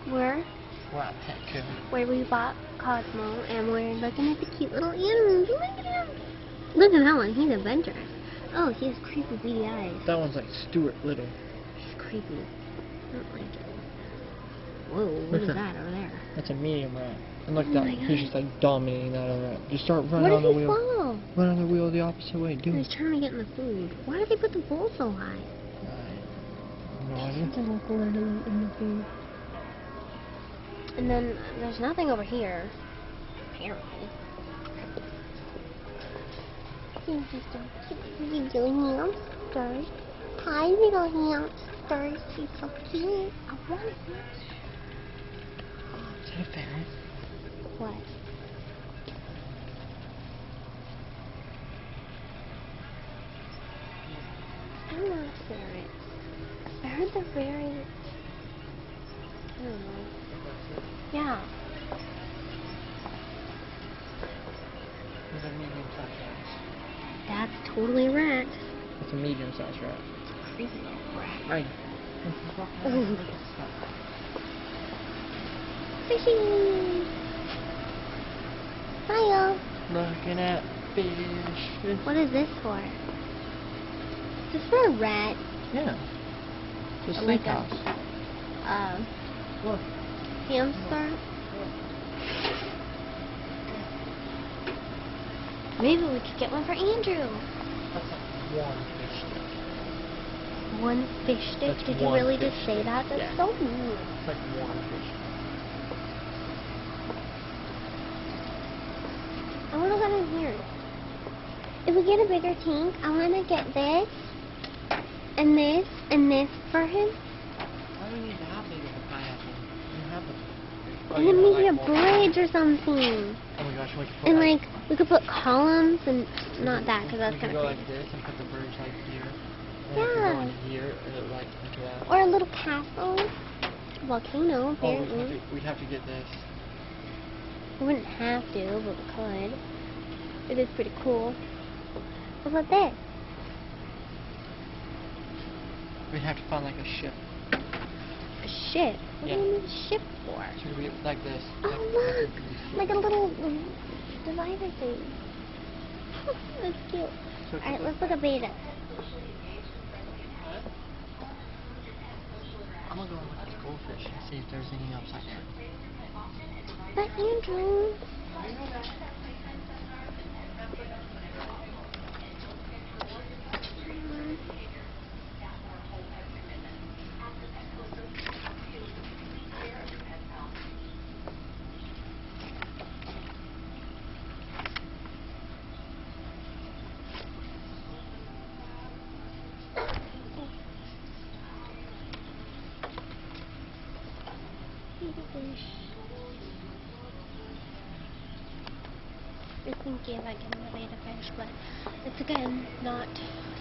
Where? Wow, heck. Where we bought Cosmo, and we're looking at the cute little animals. Look at him! Look at that one. He's adventurous. Oh, he has creepy beady eyes. That one's like Stuart Little. He's creepy. I don't like it. Whoa, what is that over there? That's a medium rat. And look, Oh that my God. he's just like dominating that other rat. Just start running What on the did he wheel. follow? Run on the wheel the opposite way. Do He's it. trying to get in the food. Why did they put the bowl so high? No idea. In the food. And then there's nothing over here, apparently. Little hamsters. Hi, little hamsters. She's so cute. I want it. Is that a ferret? What? They're not ferrets. Ferrets are very... I don't know. Yeah. It's a medium-sized rat. That's totally a rat. It's a medium-sized rat. It's a creepy little rat. Right. Ooh. Fishy! Hiya! Looking at fish. What is this for? Is this for a rat? Yeah. It's a Like snake house. Look. Hamster? Maybe we could get one for Andrew. That's like one fish stick. One fish stick? That's Did you one really fish just say stick. that? That's Yeah. so mean. It's like one fish stick. I want to go in here. If we get a bigger tank, I want to get this, and this, and this for him. Why do we need to have big of a pineapple? You have a... And then maybe a bridge or something. Oh my gosh, we could put And like, we could put columns and not that, because that's we could kind go of like crazy. this and put the bridge like here. And Yeah. it could go in here, and like that. Or a little castle. Volcano, Oh, apparently. we'd have to get this. We wouldn't have to, but we could. It is pretty cool. What about this? We'd have to find like a ship. A ship? What Yeah. do you need a ship for? So it'd be like this. Oh, look! Like a a little divider thing. That's cute. So Alright, let's look at beta. I'm gonna go look at the goldfish and see if there's any upside down. But Andrew... I think if I can the beta fish, but it's again not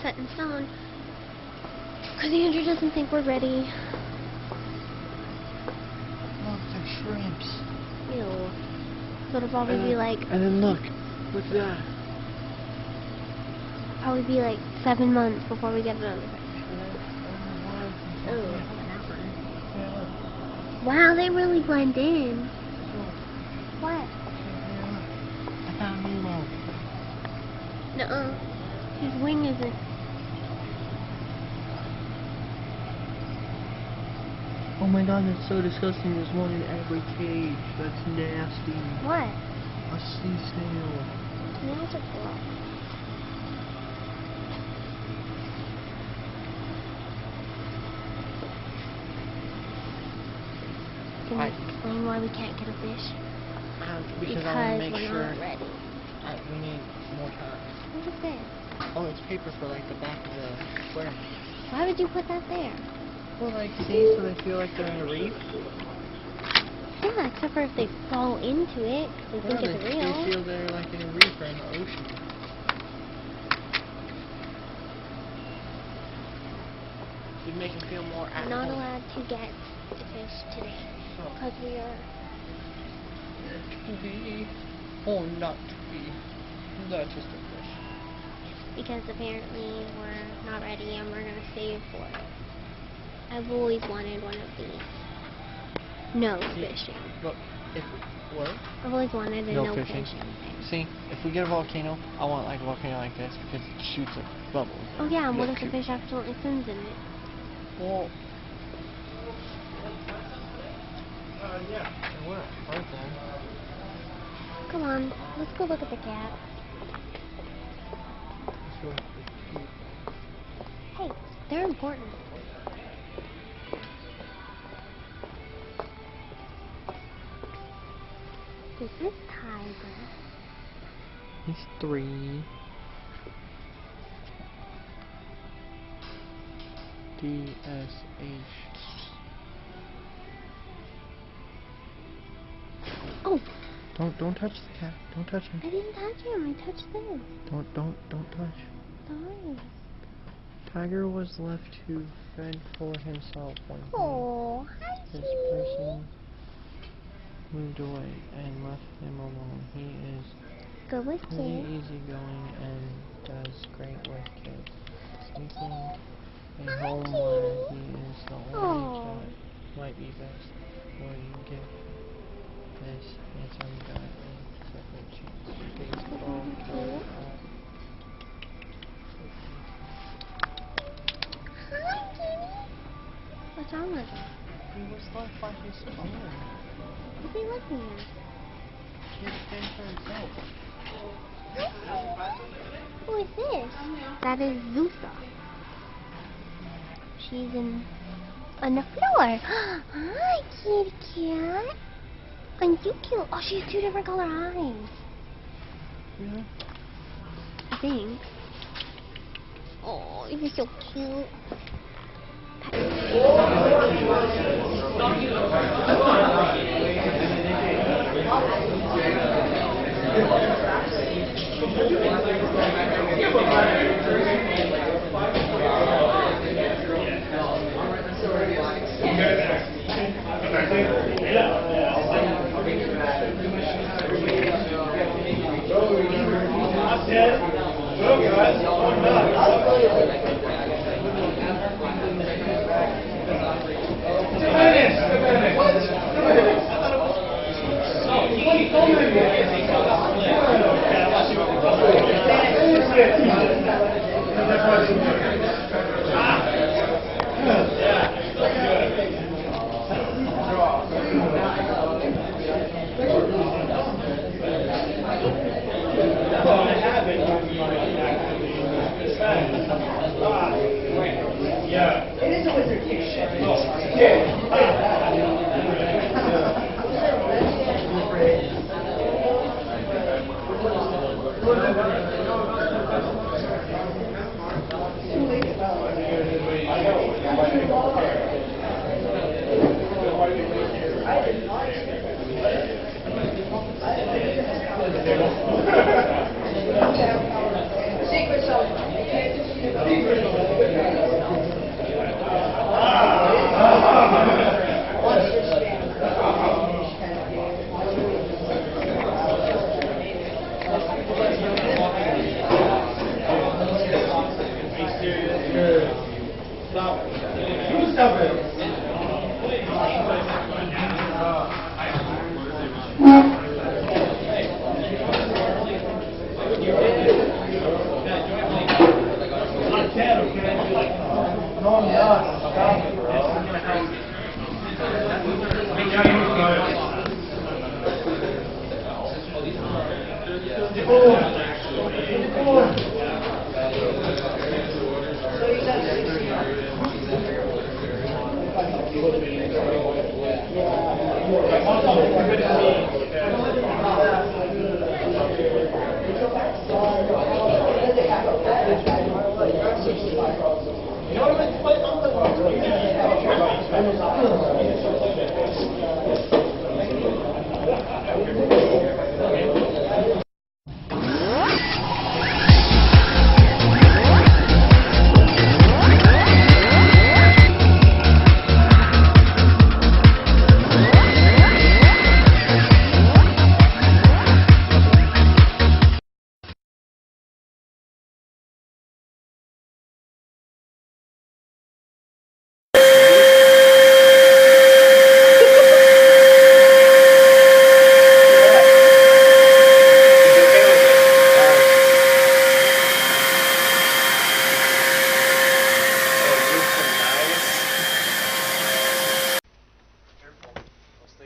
set in stone. Because Andrew doesn't think we're ready. Look, they're shrimps. Ew. So it'll probably be like... And then look at that. Probably be like 7 months before we get another fish. Oh. Wow, they really blend in. What? I found Nemo. Nuh-uh. His wing isn't. Oh my god, that's so disgusting. There's one in every cage. That's nasty. What? A sea snail. Snails are cool. Can you explain why we can't get a fish? Because I want to make we're sure not ready. we need more time. What is this? Oh, it's paper for like the back of the aquarium. Why would you put that there? Well, like, see, so they feel like they're in a reef. Yeah, except for if they fall into it, they think it's They real. feel they're like in a reef or in the ocean. You'd make them feel more at We're not home. allowed to get the fish today because we are. Oh, not to be. That's just a fish. Because apparently we're not ready and we're gonna save for it. I've always wanted one of these. No fishing. Look, if what? I've always wanted a No no fishing. fishing thing. See, if we get a volcano, I want like a volcano like this because it shoots a bubble. Oh yeah, and what if Look, the fish accidentally swims in it? well, yeah, it wouldn't hurt them. Come on, let's go look at the cat. It's really cute. Hey, they're important. This is Tiger. He's 3. DSH. Oh! Don't touch the cat. Don't touch him. I didn't touch him. I touched this. Don't touch. Sorry. Tiger was left to fend for himself when Hi, his person moved away and left him alone. He is Good with pretty kids. easygoing and does great with kids. Seeking a home Kitty. where he is the only Aw. child might be best. Will you give this handsome guy a second chance? Baseball card. Hi, kitty. What's wrong with him? He was left by his owner. What's he looking at? Can't fend for himself. Who is this? That is Zusa. She's on the floor. Hi, kitty cat. Aren't you cute? Oh, she has 2 different color eyes. Yeah. I think. Oh, you're so cute.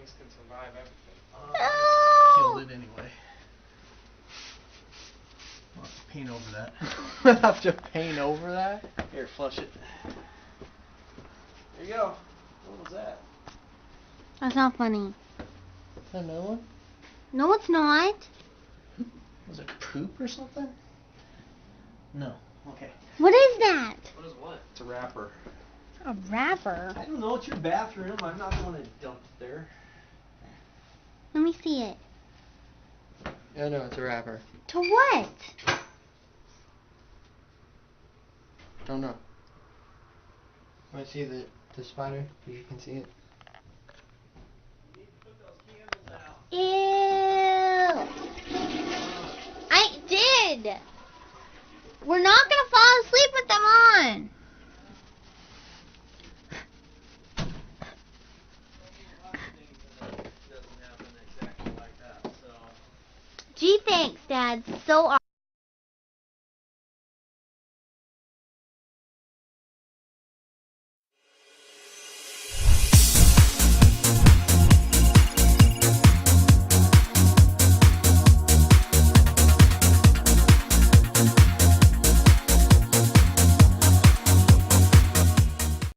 things can survive everything. No! Killed it anyway. I'll have to paint over that. I'll have to paint over that? Here, flush it. There you go. What was that? That's not funny. Is that another one? No, it's not. Was it poop or something? No. Okay. What is that? What is what? It's a wrapper. A wrapper? I don't know. It's your bathroom. I'm not the one that dumped it there. Let me see it. Yeah, no, it's a wrapper. To what? Don't know. Want to see the spider? You can see it. You need to put those candles out. Ew. I did. We're not going to fall asleep with them on. Gee, thanks, Dad. So